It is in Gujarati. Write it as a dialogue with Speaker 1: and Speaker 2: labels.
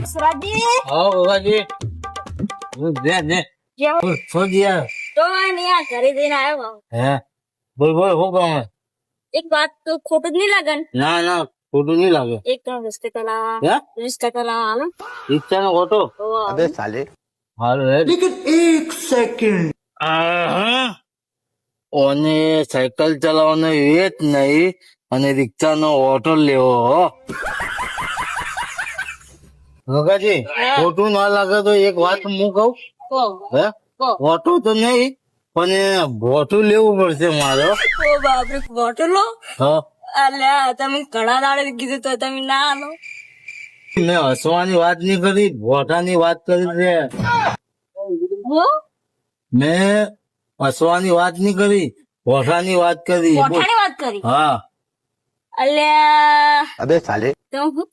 Speaker 1: સુરાજી
Speaker 2: હા બાબાજી ને
Speaker 1: જેવો
Speaker 2: છોડિયા
Speaker 1: તો નહીં આ ઘરે જઈને આવ્યો
Speaker 2: હે બોલ બોલ હું કહું
Speaker 1: એક વાત તો ખોટું જ નહીં લાગે ને?
Speaker 2: ના ના ખોટું નહીં લાગે
Speaker 1: એક રિશ્તે કલા
Speaker 2: હે
Speaker 1: રિશ્તે કલા હાલો
Speaker 2: ઈચ્છા નો ખોટો
Speaker 3: अबे साले
Speaker 2: હાલો ઓને સાયકલ ચલાવવાનો એ જ નહીં અને રિક્ષાનો ઓટો લેવો હો રઘાજી ખોટું ના લાગે તો એક વાત હું કહું
Speaker 1: કો
Speaker 2: હે
Speaker 1: કો
Speaker 2: ઓટો તો નહીં પણ ભોટું લેવું પડશે મારો
Speaker 1: ઓ બાપરે બોટલો
Speaker 2: હા
Speaker 1: અલ્યા તમે ઘણા દાડે કીધું તો તમે ના આલો
Speaker 2: મેં હસવાની વાત નહીં કરી ભોટાની વાત કરી છે
Speaker 1: હો
Speaker 2: મેં હસવાની વાત નહીં કરી ભોટાની વાત કરી
Speaker 1: કોઠાની વાત કરી
Speaker 2: હા
Speaker 1: અલ્યા
Speaker 3: अबे साले
Speaker 1: તમે શું